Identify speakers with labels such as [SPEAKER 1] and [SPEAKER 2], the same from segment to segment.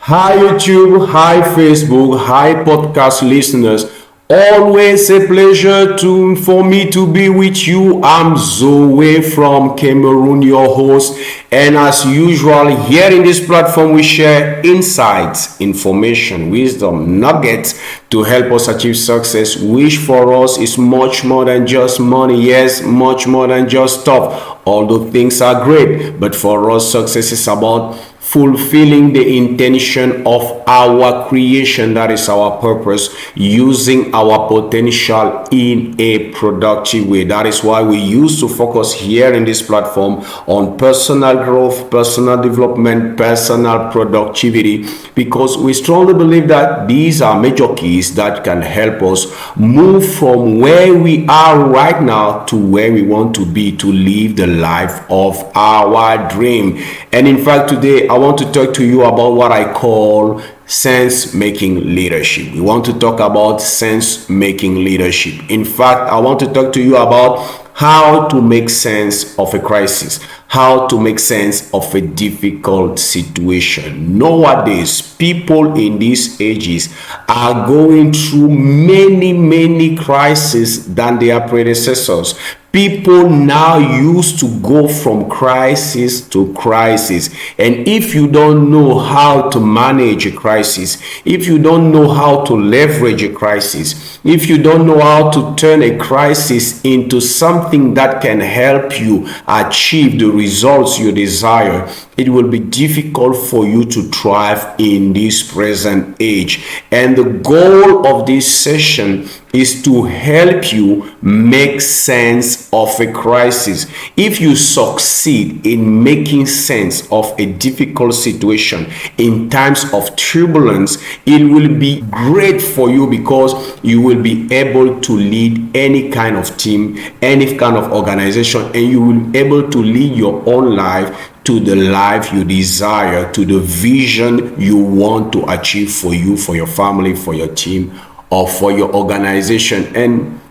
[SPEAKER 1] Hi YouTube, hi Facebook, hi podcast listeners. Always a pleasure for me to be with you. I'm Zoe from Cameroon, your host. And as usual, here in this platform, we share insights, information, wisdom, nuggets to help us achieve success, which for us is much more than just money. Yes, much more than just stuff. Although things are great, but for us, success is about fulfilling the intention of our creation, that is our purpose, using our potential in a productive way. That is why we used to focus here in this platform on personal growth, personal development, personal productivity, because we strongly believe that these are major keys that can help us move from where we are right now to where we want to be, to live the life of our dream. And in fact, today I want to talk to you about what I call sense-making leadership. We want to talk about sense-making leadership. In fact, I want to talk to you about how to make sense of a crisis, how to make sense of a difficult situation. Nowadays, people in these ages are going through many crises than their predecessors. People now used to go from crisis to crisis. And if you don't know how to manage a crisis, if you don't know how to leverage a crisis, if you don't know how to turn a crisis into something that can help you achieve the results you desire, it will be difficult for you to thrive in this present age. And the goal of this session is to help you make sense of a crisis. If you succeed in making sense of a difficult situation in times of turbulence, it will be great for you because you will be able to lead any kind of team, any kind of organization, and you will be able to lead your own life to the life you desire, to the vision you want to achieve for you, for your family, for your team, or for your organization. And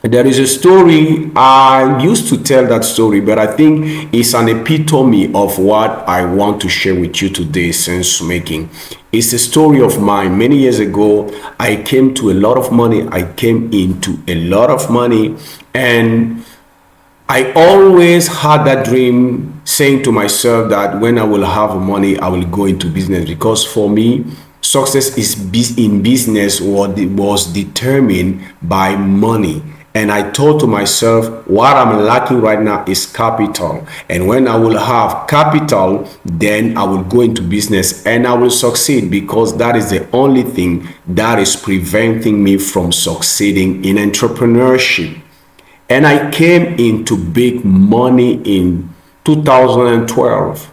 [SPEAKER 1] there is a story, I used to tell that story, but I think it's an epitome of what I want to share with you today, sense making. It's a story of mine. Many years ago, I came to a lot of money. I came into a lot of money, and I always had that dream, saying to myself that when I will have money, I will go into business, because for me, success in business was determined by money. And I thought to myself, what I'm lacking right now is capital. And when I will have capital, then I will go into business and I will succeed, because that is the only thing that is preventing me from succeeding in entrepreneurship. And I came into big money in 2012.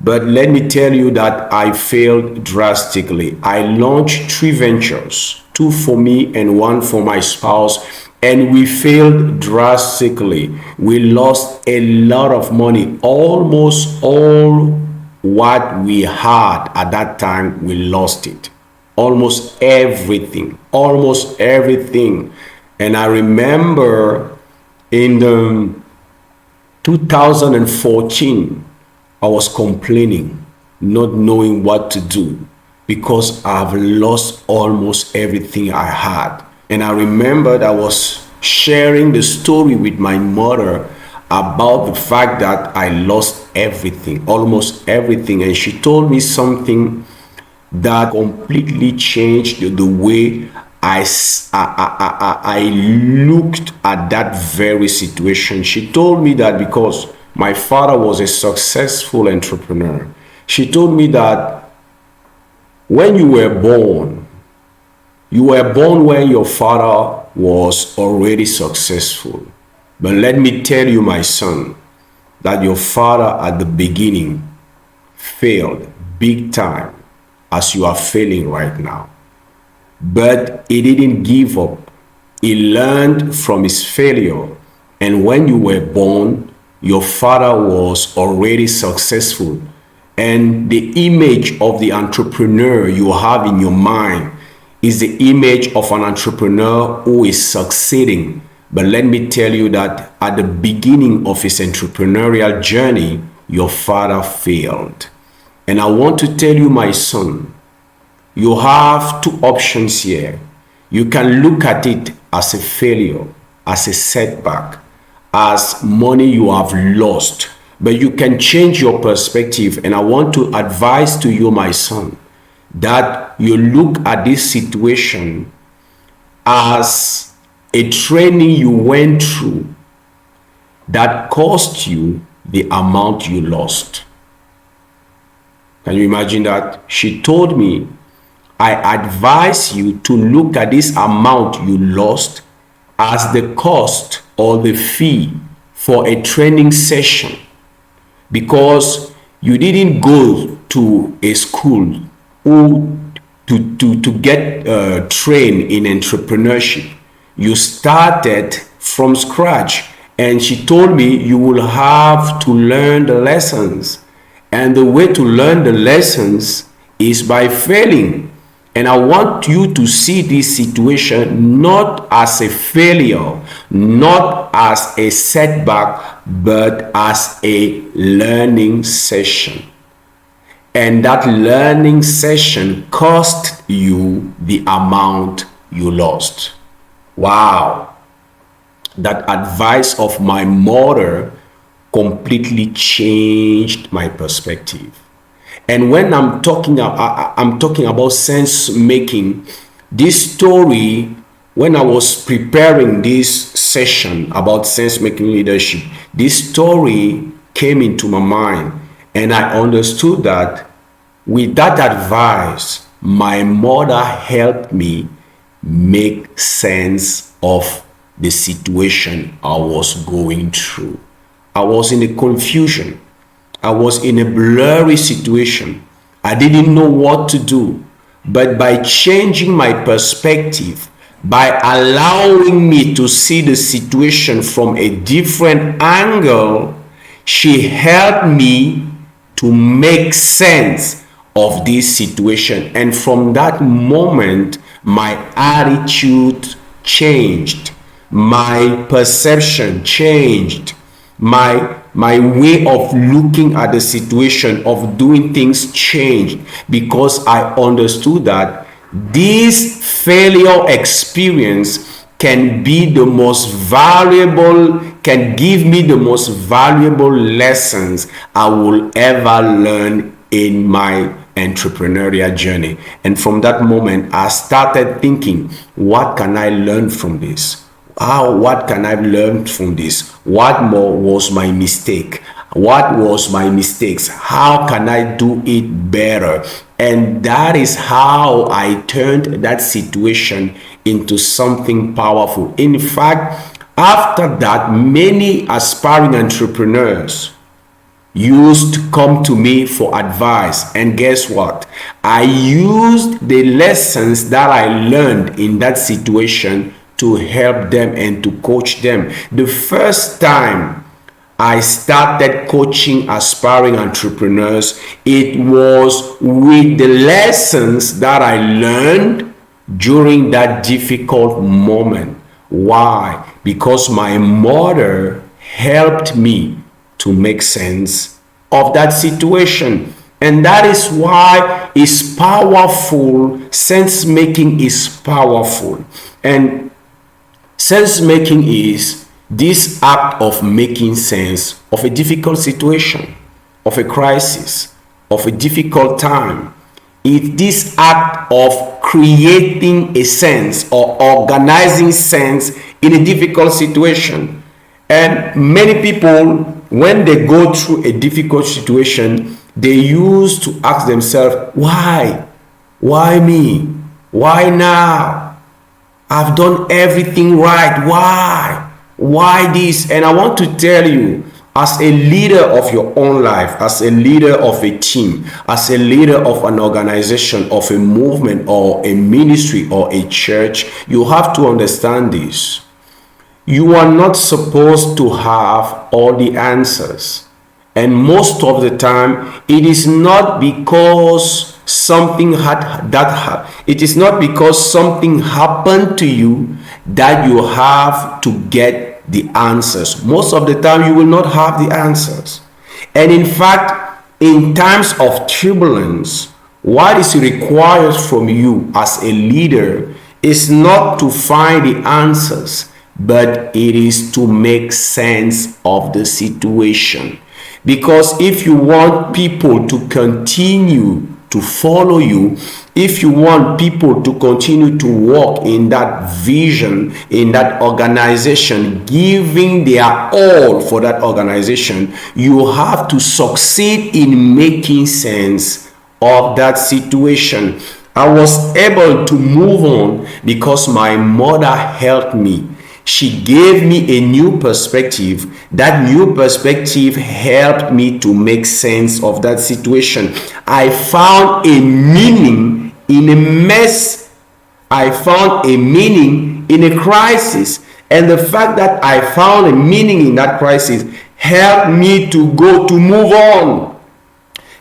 [SPEAKER 1] But let me tell you that I failed drastically. I launched 3 ventures, 2 for me and 1 for my spouse, and we failed drastically. We lost a lot of money. Almost all what we had at that time, we lost it. Almost everything. Almost everything. And I remember in the 2014, I was complaining, not knowing what to do, because I've lost almost everything I had. And I remembered I was sharing the story with my mother about the fact that I lost everything, almost everything. And she told me something that completely changed the way I looked at that very situation. She told me that because my father was a successful entrepreneur, she told me that when you were born when your father was already successful. But let me tell you, my son, that your father at the beginning failed big time, as you are failing right now. But he didn't give up. He learned from his failure. And when you were born, your father was already successful. And the image of the entrepreneur you have in your mind is the image of an entrepreneur who is succeeding. But let me tell you that at the beginning of his entrepreneurial journey, your father failed. And I want to tell you, my son, you have two options here. You can look at it as a failure, as a setback, as money you have lost. But you can change your perspective. And I want to advise to you, my son, that you look at this situation as a training you went through that cost you the amount you lost. Can you imagine that? She told me, I advise you to look at this amount you lost as the cost or the fee for a training session, because you didn't go to a school to get trained in entrepreneurship. You started from scratch, and she told me you will have to learn the lessons, and the way to learn the lessons is by failing. And I want you to see this situation not as a failure, not as a setback, but as a learning session. And that learning session cost you the amount you lost. Wow. That advice of my mother completely changed my perspective. And when I'm talking about sense making, this story, when I was preparing this session about sense making leadership, this story came into my mind, and I understood that with that advice, my mother helped me make sense of the situation I was going through. I was in a confusion. I was in a blurry situation. I didn't know what to do. But by changing my perspective, by allowing me to see the situation from a different angle, she helped me to make sense of this situation. And from that moment, my attitude changed. My perception changed. My way of looking at the situation, of doing things changed, because I understood that this failure experience can be the most valuable, can give me the most valuable lessons I will ever learn in my entrepreneurial journey. And from that moment, I started thinking, what can I learn from this? What can I learn from this? What more was my mistake? What was my mistakes? How can I do it better? And that is how I turned that situation into something powerful. In fact, after that, many aspiring entrepreneurs used to come to me for advice, and guess what? I used the lessons that I learned in that situation to help them and to coach them. The first time I started coaching aspiring entrepreneurs, it was with the lessons that I learned during that difficult moment. Why? Because my mother helped me to make sense of that situation. And that is why it's powerful. Sense making is powerful. And sense making is this act of making sense of a difficult situation, of a crisis, of a difficult time. It's this act of creating a sense or organizing sense in a difficult situation. And many people, when they go through a difficult situation, they used to ask themselves, why? Why me? Why now? I've done everything right. Why? Why this? And I want to tell you, as a leader of your own life, as a leader of a team, as a leader of an organization, of a movement or a ministry or a church, you have to understand this. You are not supposed to have all the answers. And most of the time, it is not because something it is not because something happened to you that you have to get the answers. Most of the time, you will not have the answers. And in fact, In times of turbulence, what is required from you as a leader is not to find the answers, but it is to make sense of the situation. Because if you want people to continue to follow you, if you want people to continue to walk in that vision, in that organization, giving their all for that organization, you have to succeed in making sense of that situation. I was able to move on because my mother helped me. She gave me a new perspective. That new perspective helped me to make sense of that situation. I found a meaning in a mess. I found a meaning in a crisis. And the fact that I found a meaning in that crisis helped me to move on.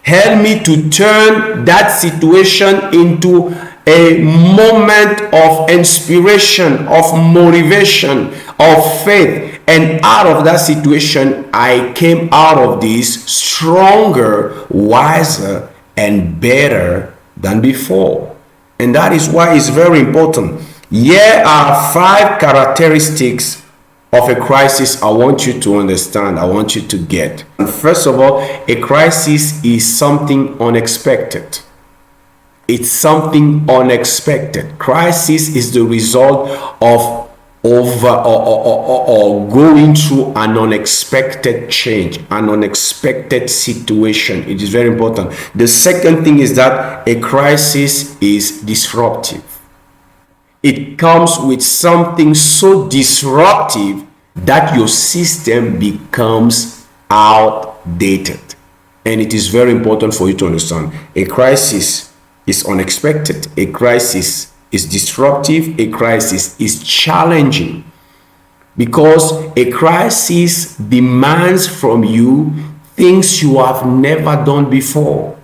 [SPEAKER 1] Helped me to turn that situation into a moment of inspiration, of motivation, of faith. And out of that situation, I came out of this stronger, wiser, and better than before. And that is why it's very important. Here are 5 characteristics of a crisis I want you to understand, I want you to get. First of all, a crisis is something unexpected. It's something unexpected. Crisis is the result of going through an unexpected change, an unexpected situation. It is very important. The second thing is that a crisis is disruptive. It comes with something so disruptive that your system becomes outdated. And it is very important for you to understand. A crisis is unexpected. A crisis is disruptive. A crisis is challenging. Because a crisis demands from you things you have never done before.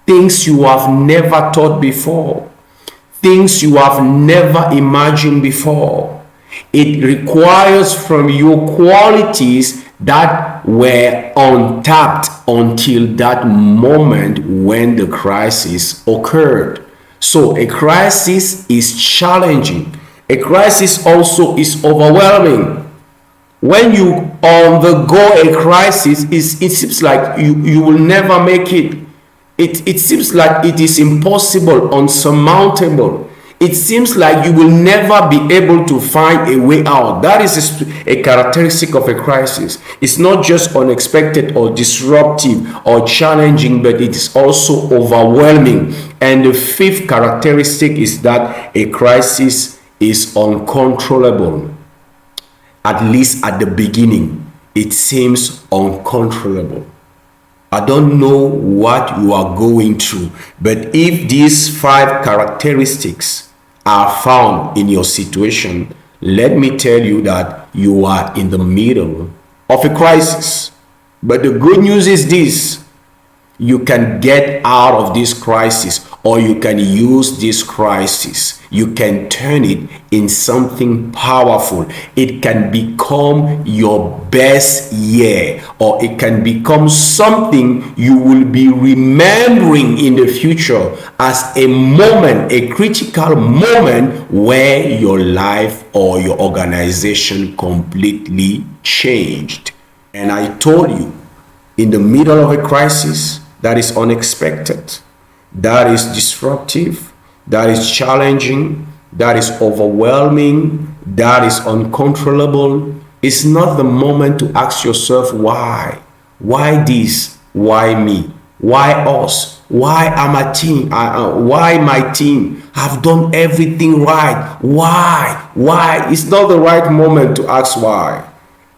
[SPEAKER 1] Things you have never thought before. Things you have never imagined before. It requires from you qualities that were untapped until that moment when the crisis occurred. So a crisis is challenging. A crisis also is overwhelming. When you undergo a crisis, it seems like you will never make it. It seems like it is impossible, unsurmountable. It seems like you will never be able to find a way out. That is a characteristic of a crisis. It's not just unexpected or disruptive or challenging, but it is also overwhelming. And the 5th characteristic is that a crisis is uncontrollable. At least at the beginning, it seems uncontrollable. I don't know what you are going through, but if these 5 characteristics are found in your situation, let me tell you that you are in the middle of a crisis. But the good news is this: you can get out of this crisis, or you can use this crisis. You can turn it in something powerful. It can become your best year, or it can become something you will be remembering in the future as a moment, a critical moment where your life or your organization completely changed. And I told you, in the middle of a crisis, that is unexpected, that is disruptive, that is challenging, that is overwhelming, that is uncontrollable. It's not the moment to ask yourself why. Why this? Why me? Why us? Why am I team? Why my team have done everything right? Why? Why? It's not the right moment to ask why.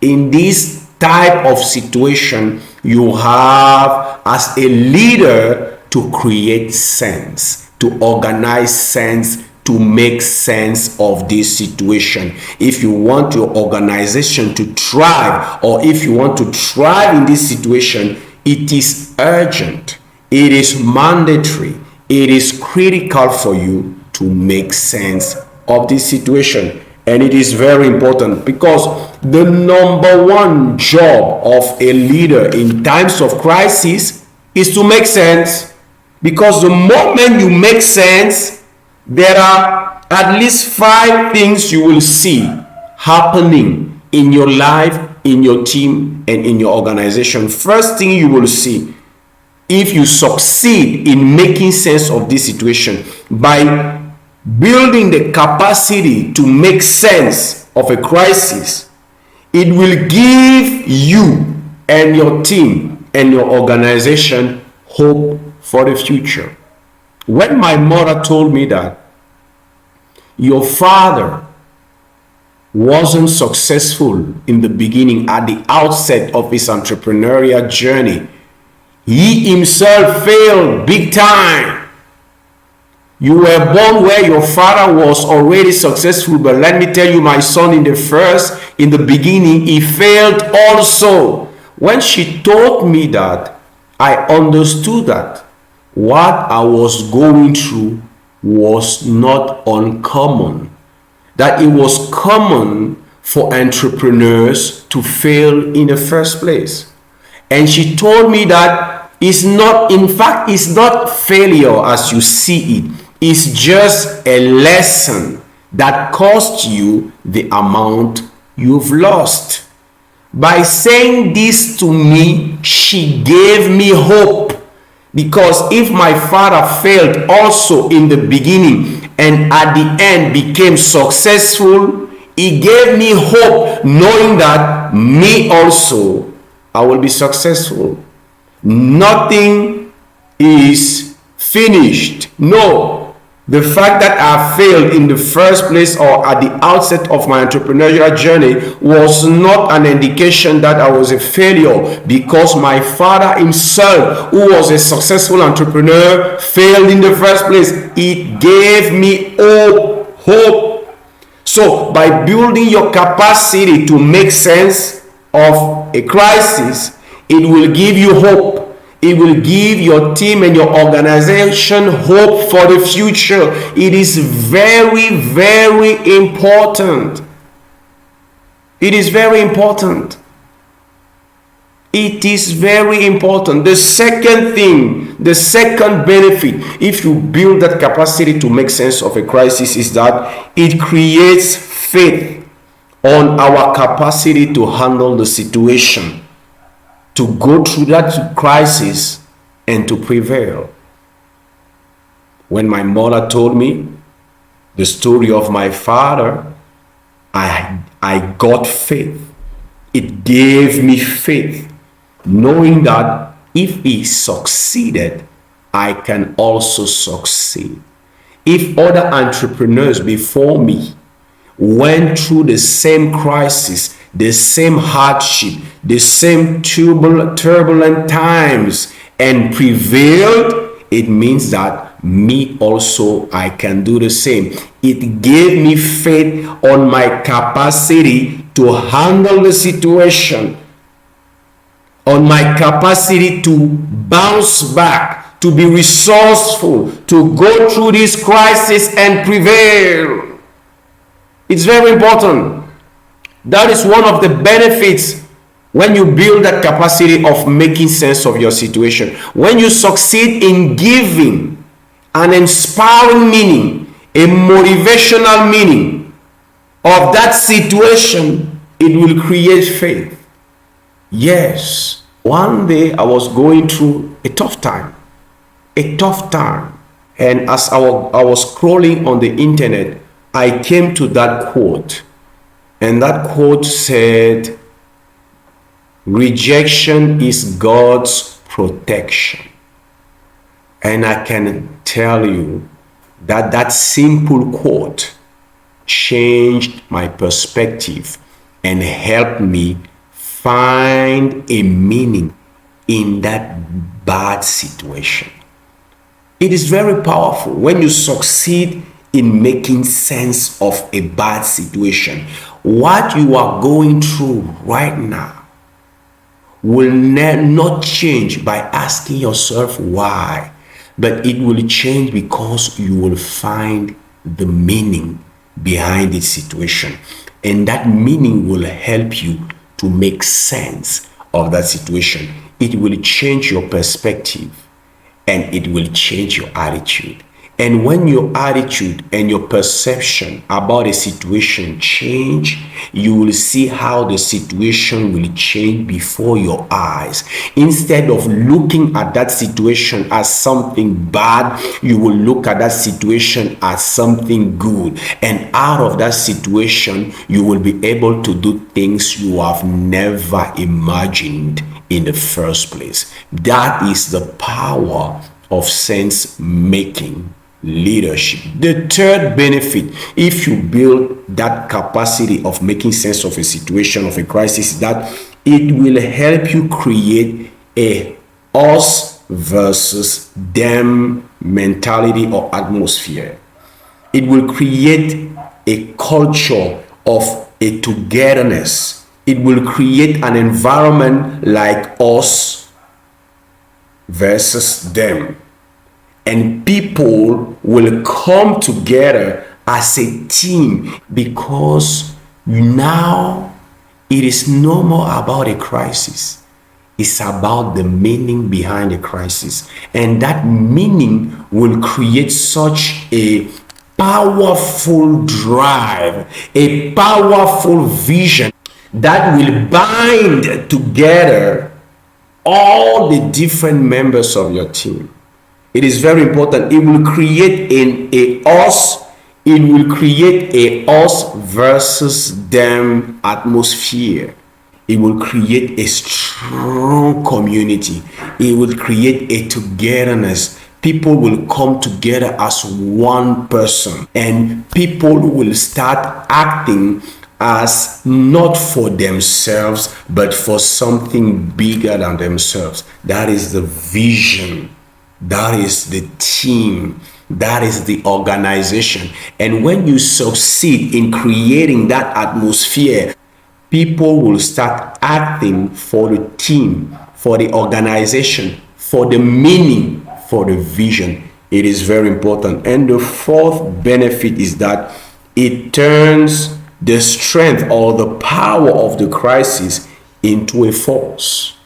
[SPEAKER 1] In this type of situation, you have as a leader to create sense, to organize sense, to make sense of this situation. If you want your organization to thrive, or if you want to thrive in this situation, it is urgent, it is mandatory, it is critical for you to make sense of this situation. And it is very important, because the number one job of a leader in times of crisis is to make sense, because the moment you make sense, there are at least 5 things you will see happening in your life, in your team, and in your organization. First thing you will see, if you succeed in making sense of this situation by building the capacity to make sense of a crisis, it will give you and your team and your organization hope for the future. When my mother told me that your father wasn't successful in the beginning, at the outset of his entrepreneurial journey, he himself failed big time. You were born where your father was already successful, but let me tell you, my son, in the beginning, he failed also. When she told me that, I understood that what I was going through was not uncommon, that it was common for entrepreneurs to fail in the first place. And she told me that it's not failure as you see it. It's just a lesson that cost you the amount you've lost. By saying this to me, she gave me hope, because if my father failed also in the beginning and at the end became successful, it gave me hope, knowing that me also, I will be successful. Nothing is finished. No. The fact that I failed in the first place or at the outset of my entrepreneurial journey was not an indication that I was a failure, because my father himself, who was a successful entrepreneur, failed in the first place. It gave me hope. So by building your capacity to make sense of a crisis, it will give you hope. It will give your team and your organization hope for the future. It is very, very important. It is very important. It is very important. The second thing, the second benefit, if you build that capacity to make sense of a crisis, is that it creates faith on our capacity to handle the situation, to go through that crisis and to prevail. When my mother told me the story of my father, I got faith. It gave me faith, knowing that if he succeeded, I can also succeed. If other entrepreneurs before me went through the same crisis, the same hardship, the same turbulent times, and prevailed, it means that me also, I can do the same. It gave me faith on my capacity to handle the situation, on my capacity to bounce back, to be resourceful, to go through this crisis and prevail. It's very important. That is one of the benefits when you build that capacity of making sense of your situation. When you succeed in giving an inspiring meaning, a motivational meaning of that situation, it will create faith. Yes, one day I was going through a tough time. And as I was scrolling on the internet, I came to that quote. And that quote said, "Rejection is God's protection." And I can tell you that that simple quote changed my perspective and helped me find a meaning in that bad situation. It is very powerful when you succeed in making sense of a bad situation. What you are going through right now will not change by asking yourself why, but it will change because you will find the meaning behind the situation, and that meaning will help you to make sense of that situation. it will change your perspective and it will change your attitude. And when your attitude and your perception about a situation change, you will see how the situation will change before your eyes. Instead of looking at that situation as something bad, you will look at that situation as something good. And out of that situation, you will be able to do things you have never imagined in the first place. That is the power of sense making leadership. The third benefit, if you build that capacity of making sense of a situation, of a crisis, is that it will help you create a us versus them mentality or atmosphere. It will create a culture of a togetherness. It will create an environment like us versus them. And people will come together as a team, because now it is no more about a crisis. It's about the meaning behind the crisis. And that meaning will create such a powerful drive, a powerful vision that will bind together all the different members of your team. It is very important. It will create it will create a us versus them atmosphere. It will create a strong community. It will create a togetherness. People will come together as one person, and people will start acting as not for themselves, but for something bigger than themselves. That is the vision. That is the team. That is the organization. And when you succeed in creating that atmosphere, people will start acting for the team, for the organization, for the meaning, for the vision. It is very important. And the fourth benefit is that it turns the strength or the power of the crisis into a force.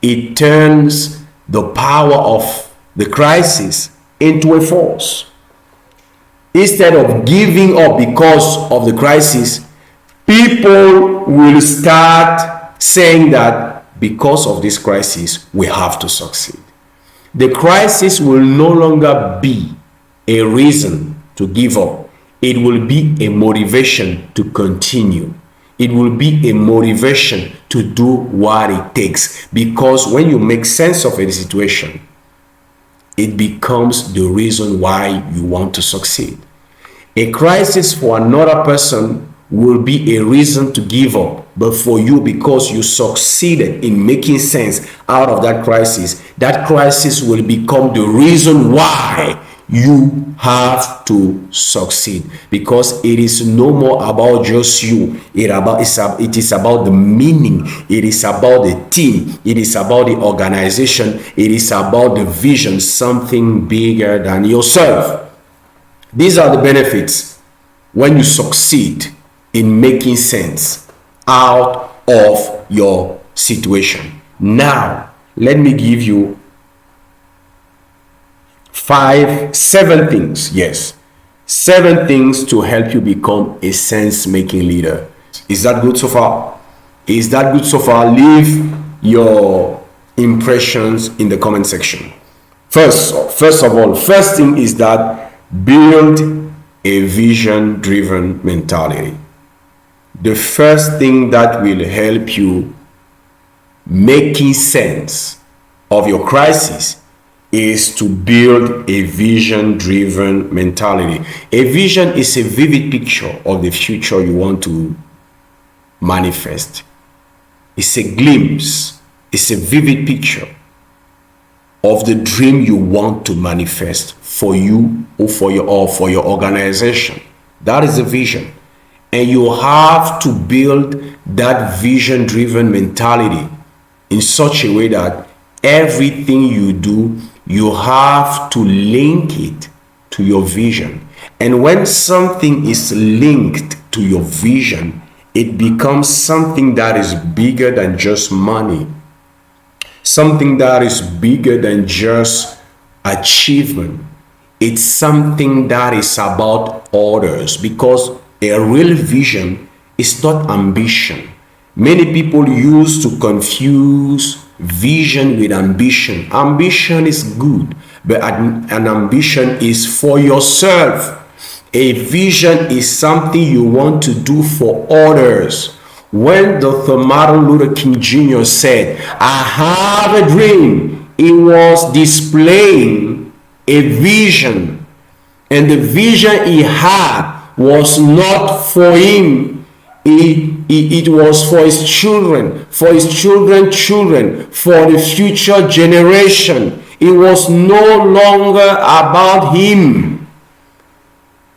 [SPEAKER 1] It turns the power of the crisis into a force. Instead of giving up because of the crisis, people will start saying that because of this crisis, we have to succeed. The crisis will no longer be a reason to give up. It will be a motivation to continue. It will be a motivation to do what it takes. Because when you make sense of a situation, it becomes the reason why you want to succeed. A crisis for another person will be a reason to give up. But for you, because you succeeded in making sense out of that crisis will become the reason why you have to succeed, because it is no more about just you. It is about the meaning. It is about the team. It is about the organization. It is about the vision, something bigger than yourself. These are the benefits when you succeed in making sense out of your situation. Now, let me give you seven things to help you become a sense-making leader. Is that good so far? Is that good so far? Leave your impressions in the comment section. First thing is that build a vision-driven mentality. The first thing that will help you making sense of your crisis is to build a vision-driven mentality. A vision is a vivid picture of the future you want to manifest. It's a glimpse. It's a vivid picture of the dream you want to manifest for you or for your organization. That is a vision. And you have to build that vision-driven mentality in such a way that everything you do, you have to link it to your vision. And when something is linked to your vision, it becomes something that is bigger than just money. something that is bigger than just achievement. It's something that is about others, because a real vision is not ambition. Many people used to confuse vision with ambition. Ambition is good, but an ambition is for yourself. A vision is something you want to do for others. When Dr. Martin Luther King Jr. said, I have a dream, he was displaying a vision. And the vision he had was not for him. It was for his children, for his children's children, for the future generation. It was no longer about him.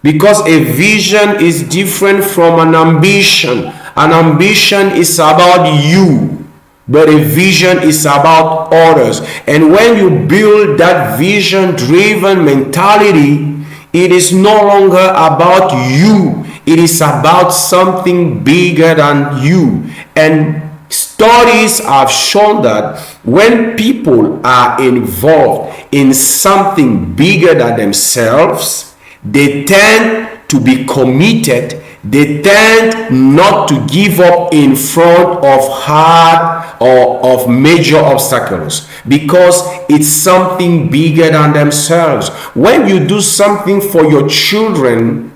[SPEAKER 1] Because a vision is different from an ambition. An ambition is about you, but a vision is about others. And when you build that vision-driven mentality, it is no longer about you. It is about something bigger than you. And studies have shown that when people are involved in something bigger than themselves, they tend to be committed. They tend not to give up in front of hard or of major obstacles, because it's something bigger than themselves. When you do something for your children,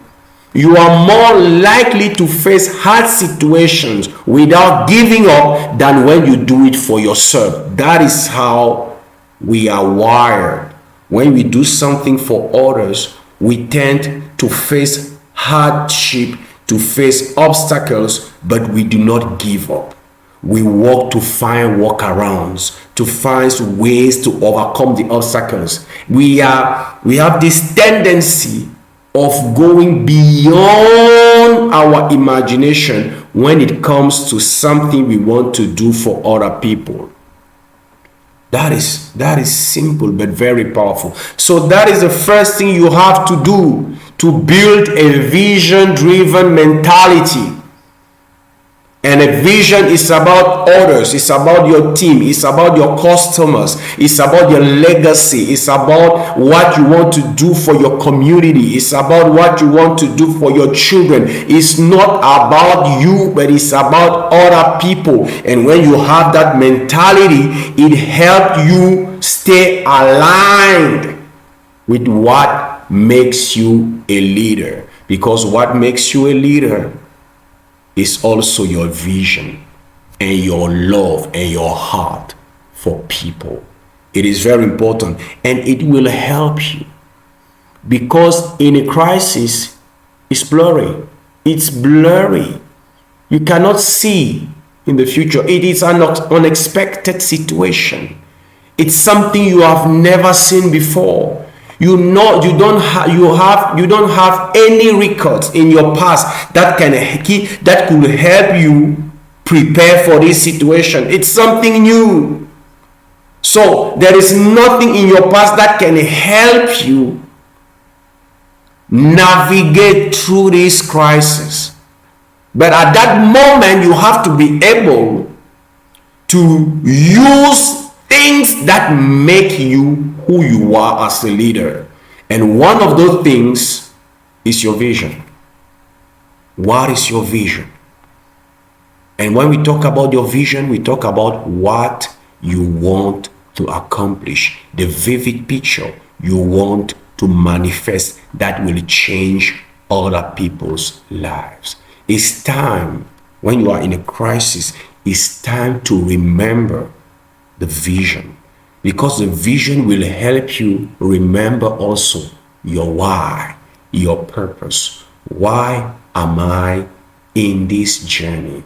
[SPEAKER 1] you are more likely to face hard situations without giving up than when you do it for yourself. That is how we are wired. When we do something for others, we tend to face hardship, to face obstacles, but we do not give up. We work to find workarounds, to find ways to overcome the obstacles. We have this tendency of going beyond our imagination when it comes to something we want to do for other people. That is simple but very powerful. So that is the first thing you have to do to build a vision-driven mentality. And a vision is about others. It's about your team. It's about your customers. It's about your legacy. It's about what you want to do for your community. It's about what you want to do for your children. It's not about you, but it's about other people. And when you have that mentality, it helps you stay aligned with what makes you a leader. Because what makes you a leader is also your vision and your love and your heart for people. It is very important, and it will help you, because in a crisis, it's blurry. It's blurry. You cannot see in the future. It is an unexpected situation. It's something you have never seen before. You don't have any records in your past that could help you prepare for this situation. It's something new. So there is nothing in your past that can help you navigate through this crisis. But at that moment, you have to be able to use things that make you who you are as a leader. And one of those things is your vision. What is your vision? And when we talk about your vision, we talk about what you want to accomplish, the vivid picture you want to manifest that will change other people's lives. It's time, when you are in a crisis, it's time to remember the vision, because the vision will help you remember also your why, your purpose. Why am I in this journey?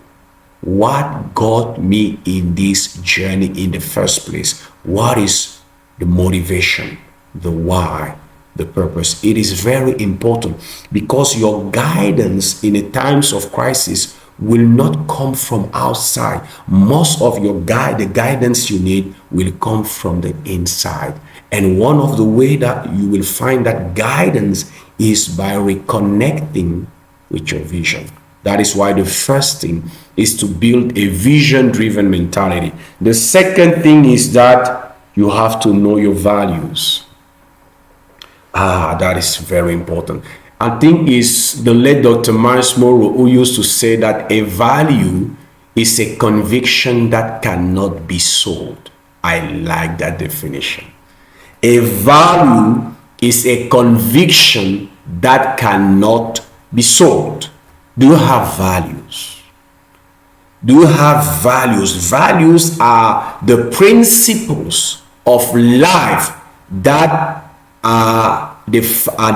[SPEAKER 1] What got me in this journey in the first place? What is the motivation, the why, the purpose? It is very important, because your guidance in the times of crisis will not come from outside. Most of the guidance you need will come from the inside. And one of the way that you will find that guidance is by reconnecting with your vision. That is why the first thing is to build a vision-driven mentality. The second thing is that you have to know your values. That is very important. I think it's the late Dr. Miles Monroe who used to say that a value is a conviction that cannot be sold. I like that definition. A value is a conviction that cannot be sold. Do you have values? Do you have values? Values are the principles of life that are the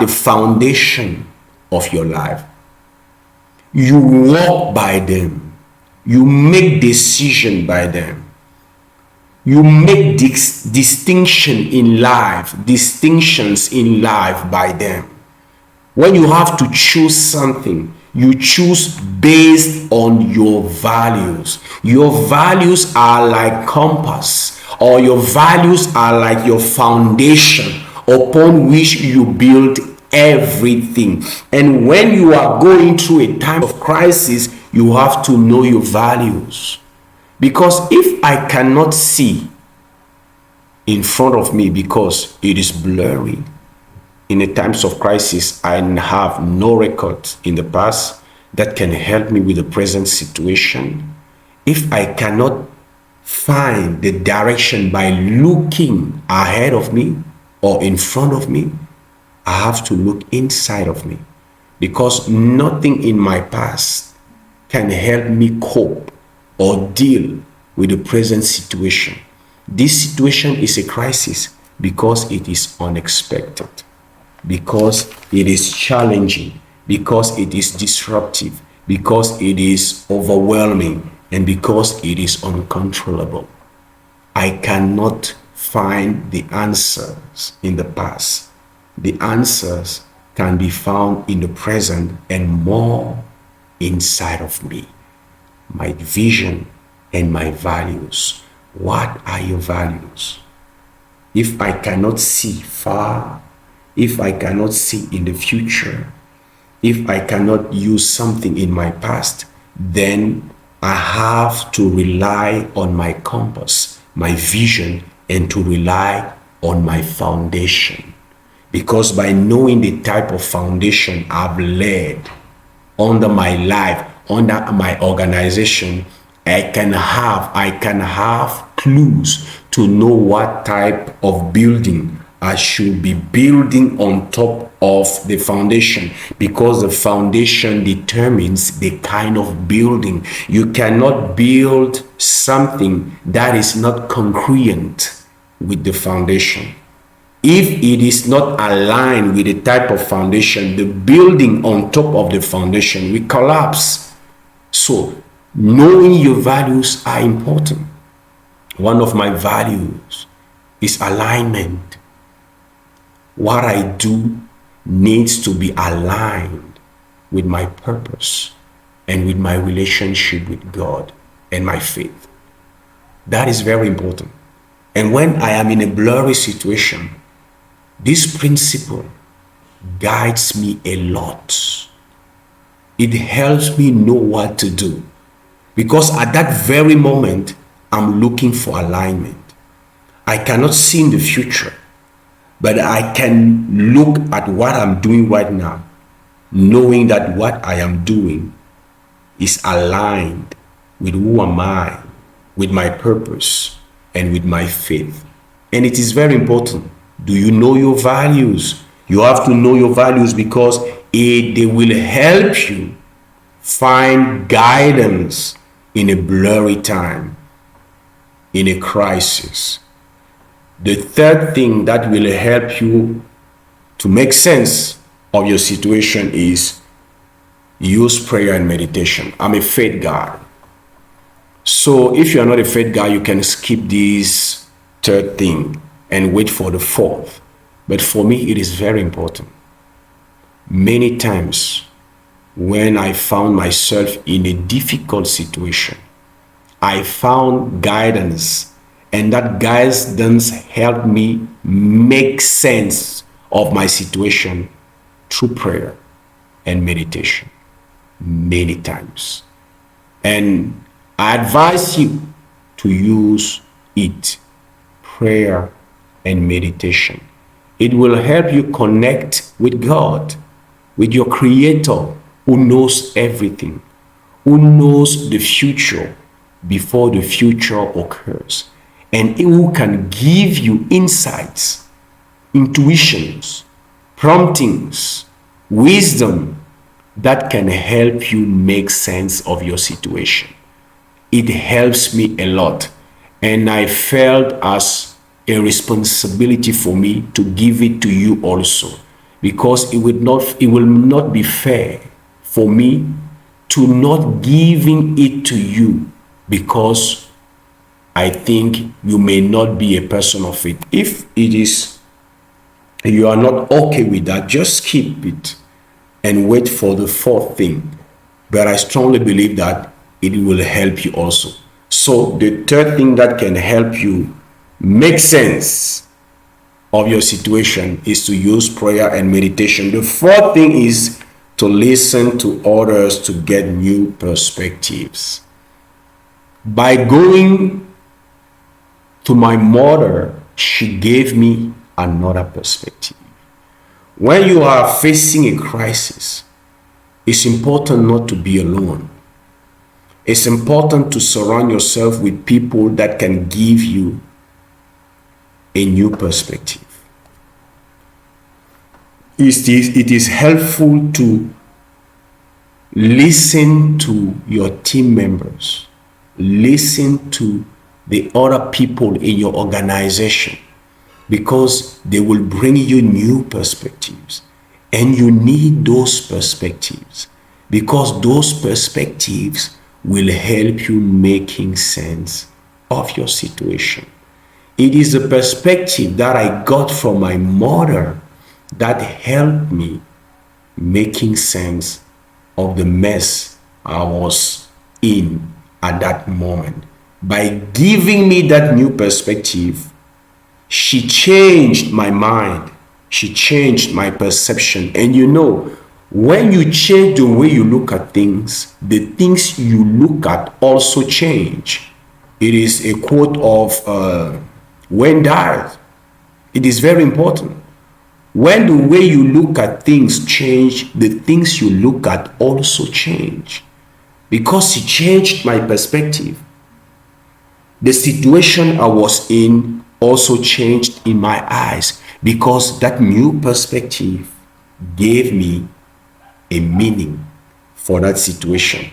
[SPEAKER 1] foundation of your life. You walk by them. You make decision by them. You make distinctions in life by them. When you have to choose something, you choose based on your values. Your values are like compass, or your values are like your foundation upon which you build everything. And when you are going through a time of crisis, you have to know your values. Because if I cannot see in front of me because it is blurry, in the times of crisis, I have no record in the past that can help me with the present situation. If I cannot find the direction by looking ahead of me or in front of me, I have to look inside of me, because nothing in my past can help me cope or deal with the present situation. This situation is a crisis because it is unexpected, because it is challenging, because it is disruptive, because it is overwhelming, and because it is uncontrollable. I cannot find the answers in the past. The answers can be found in the present and more inside of me. My vision and my values. What are your values? If I cannot see far, if I cannot see in the future, if I cannot use something in my past, then I have to rely on my compass, my vision, and to rely on my foundation. Because by knowing the type of foundation I've laid under my life, under my organization, I can have clues to know what type of building I should be building on top of the foundation, because the foundation determines the kind of building. You cannot build something that is not congruent with the foundation. If it is not aligned with the type of foundation, the building on top of the foundation will collapse. So, knowing your values are important. One of my values is alignment. What I do needs to be aligned with my purpose and with my relationship with God and my faith. That is very important. And when I am in a blurry situation, this principle guides me a lot. It helps me know what to do, because at that very moment, I'm looking for alignment. I cannot see in the future, but I can look at what I'm doing right now, knowing that what I am doing is aligned with who am I, with my purpose, and with my faith. And it is very important. Do you know your values? You have to know your values, because they will help you find guidance in a blurry time, in a crisis. The third thing that will help you to make sense of your situation is use prayer and meditation. I'm a faith guy. So if you are not a faith guy, you can skip this third thing and wait for the fourth. But for me, it is very important. Many times when I found myself in a difficult situation, I found guidance, and that guidance helped me make sense of my situation through prayer and meditation. many times. And I advise you to use it, prayer and meditation. It will help you connect with God, with your Creator who knows everything, who knows the future before the future occurs, and who can give you insights, intuitions, promptings, wisdom that can help you make sense of your situation. It helps me a lot, and I felt as a responsibility for me to give it to you also, because it will not be fair for me to not giving it to you, because I think you may not be a person of it. If it is you are not okay with that, just keep it and wait for the fourth thing. But I strongly believe that it will help you also. So the third thing that can help you make sense of your situation is to use prayer and meditation. The fourth thing is to listen to others to get new perspectives. By going to my mother, she gave me another perspective. When you are facing a crisis, it's important not to be alone. It's important to surround yourself with people that can give you a new perspective. It is helpful to listen to your team members, listen to the other people in your organization, because they will bring you new perspectives. And you need those perspectives, because those perspectives will help you making sense of your situation. It is the perspective that I got from my mother that helped me making sense of the mess I was in at that moment. By giving me that new perspective, she changed my mind. She changed my perception. And you know, when you change the way you look at things, the things you look at also change. It is a quote of Wayne Dyer. It is very important. When the way you look at things change, the things you look at also change. Because she changed my perspective, the situation I was in also changed in my eyes, because that new perspective gave me a meaning for that situation.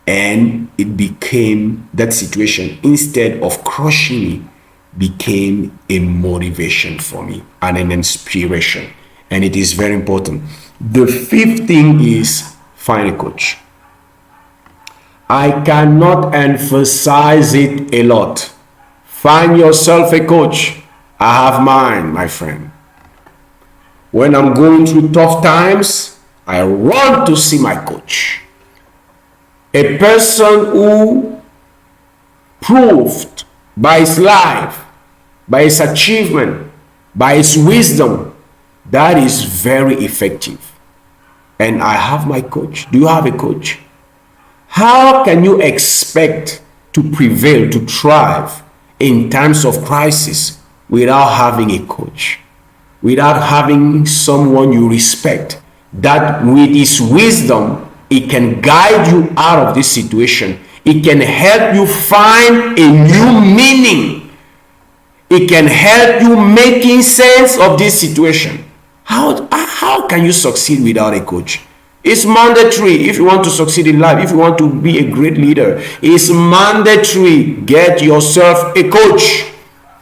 [SPEAKER 1] And it became, that situation, instead of crushing me, became a motivation for me and an inspiration. And it is very important. The fifth thing is find a coach. I cannot emphasize it a lot. Find yourself a coach. I have mine, my friend. When I'm going through tough times, I run to see my coach. A person who proved by his life, by his achievement, by his wisdom, that is very effective. And I have my coach. Do you have a coach? How can you expect to prevail, to thrive in times of crisis without having a coach? Without having someone you respect, that with his wisdom, it can guide you out of this situation. It can help you find a new meaning. It can help you making sense of this situation. How can you succeed without a coach? It's mandatory if you want to succeed in life, if you want to be a great leader. It's mandatory. Get yourself a coach.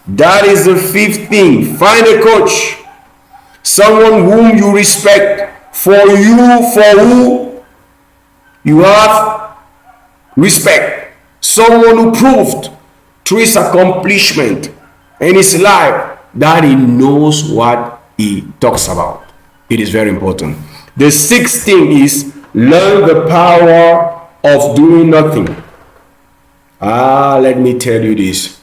[SPEAKER 1] That is the fifth thing. Find a coach. Someone whom you respect, for who you have respect. Someone who proved through his accomplishment in his life that he knows what he talks about. It is very important. The sixth thing is learn the power of doing nothing. Let me tell you this.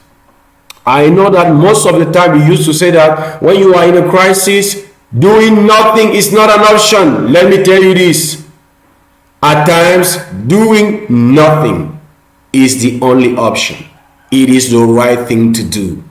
[SPEAKER 1] I know that most of the time you used to say that when you are in a crisis, doing nothing is not an option. Let me tell you this. At times, doing nothing is the only option. It is the right thing to do.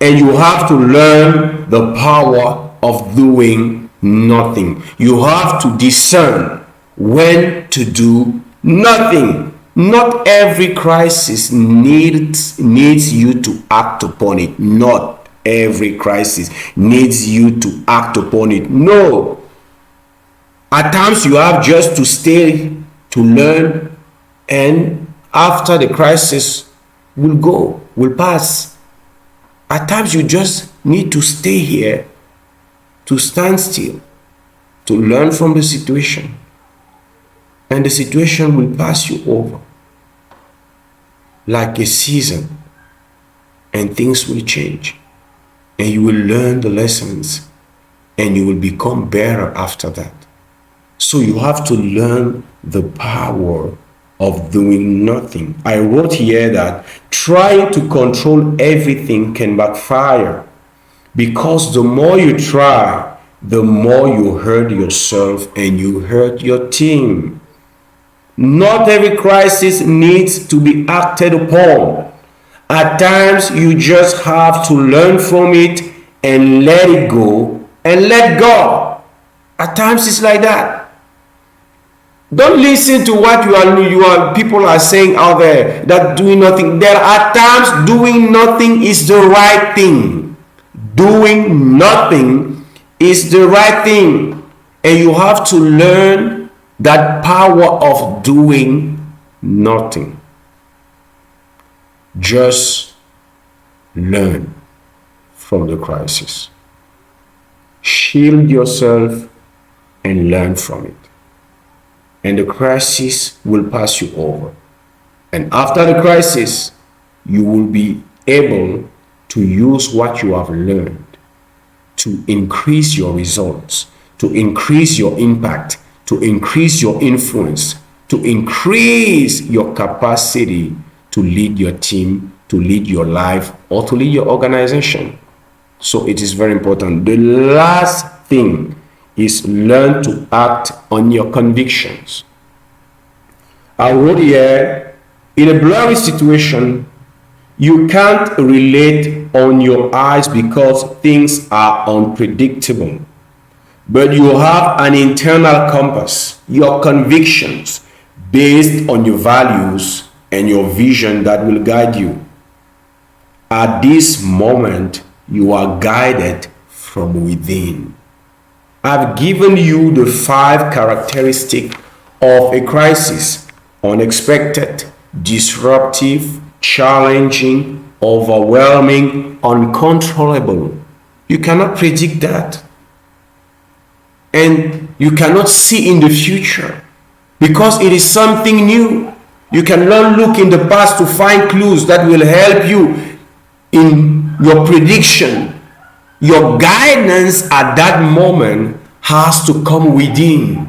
[SPEAKER 1] And you have to learn the power of doing nothing. You have to discern when to do nothing. Not every crisis needs you to act upon it. Not every crisis needs you to act upon it. No. At times you have just to stay to learn, and after the crisis will pass. At times you just need to stay here, to stand still, to learn from the situation, and the situation will pass you over like a season, and things will change, and you will learn the lessons, and you will become better after that. So you have to learn the power of doing nothing. I wrote here that trying to control everything can backfire, because the more you try, the more you hurt yourself and you hurt your team. Not every crisis needs to be acted upon. At times, you just have to learn from it and let it go and let God. At times, it's like that. Don't listen to what people are saying out there that doing nothing. There are times doing nothing is the right thing. Doing nothing is the right thing. And you have to learn that power of doing nothing. Just learn from the crisis. Shield yourself and learn from it. And the crisis will pass you over. And after the crisis, you will be able to use what you have learned to increase your results, to increase your impact, to increase your influence, to increase your capacity to lead your team, to lead your life, or to lead your organization. So it is very important. The last thing is learn to act on your convictions. I wrote here, in a blurry situation, you can't relate on your eyes because things are unpredictable. But you have an internal compass, your convictions, based on your values and your vision that will guide you. At this moment, you are guided from within. I've given you the 5 characteristics of a crisis: unexpected, disruptive, challenging, overwhelming, uncontrollable. You cannot predict that. And you cannot see in the future because it is something new. You cannot look in the past to find clues that will help you in your prediction. Your guidance at that moment has to come within.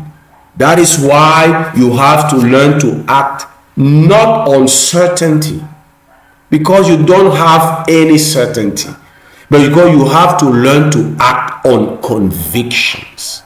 [SPEAKER 1] That is why you have to learn to act not on certainty, because you don't have any certainty, but because you have to learn to act on convictions.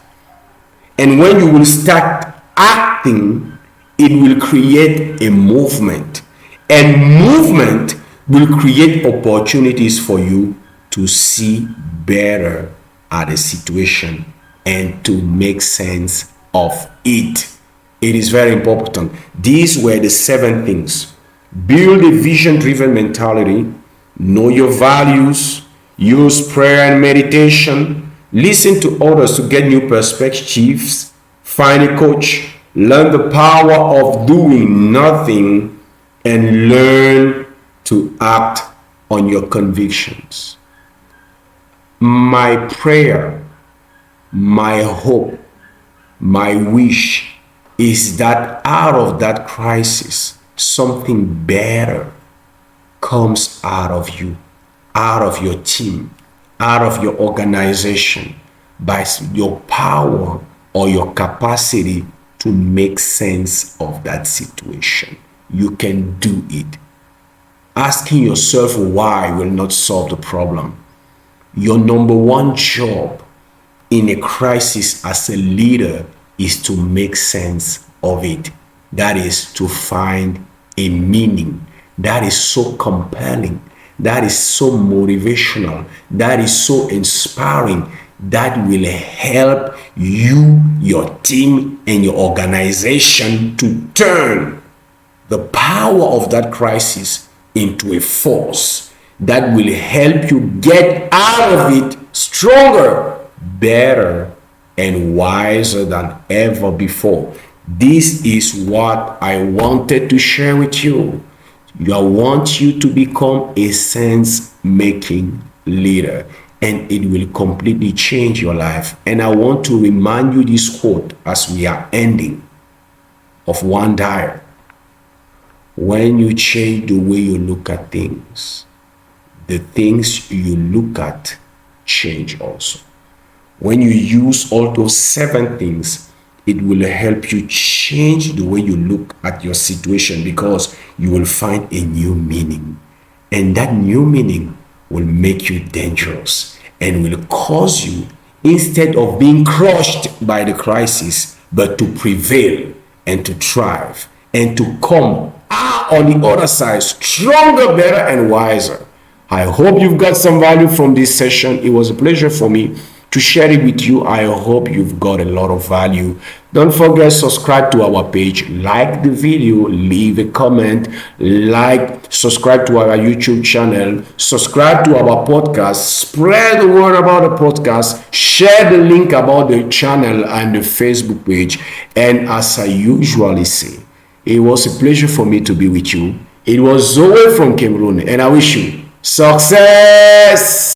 [SPEAKER 1] And when you will start acting, it will create a movement. And movement will create opportunities for you to see better at a situation and to make sense of it. It is very important. These were the 7 things. Build a vision-driven mentality. Know your values. Use prayer and meditation. Listen to others to get new perspectives. Find a coach. Learn the power of doing nothing and learn to act on your convictions. My prayer, my hope, my wish is that out of that crisis, something better comes out of you, out of your team, out of your organization, by your power or your capacity to make sense of that situation. You can do it. Asking yourself why will not solve the problem. Your number one job in a crisis as a leader is to make sense of it. That is to find a meaning that is so compelling, that is so motivational, that is so inspiring, that will help you, your team, and your organization to turn the power of that crisis into a force that will help you get out of it stronger, better, and wiser than ever before. This is what I wanted to share with you. I want you to become a sense-making leader, and it will completely change your life. And I want to remind you this quote as we are ending of Wayne Dyer. When you change the way you look at things, the things you look at change also. When you use all those 7 things, it will help you change the way you look at your situation, because you will find a new meaning. And that new meaning will make you dangerous and will cause you, instead of being crushed by the crisis, but to prevail and to thrive and to come out on the other side stronger, better, and wiser. I hope you've got some value from this session. It was a pleasure for me to share it with you. I hope you've got a lot of value. Don't forget, subscribe to our page, like the video, leave a comment, subscribe to our YouTube channel, subscribe to our podcast, spread the word about the podcast, share the link about the channel and the Facebook page. And as I usually say, it was a pleasure for me to be with you. It was Zoe from Cameroon, and I wish you success.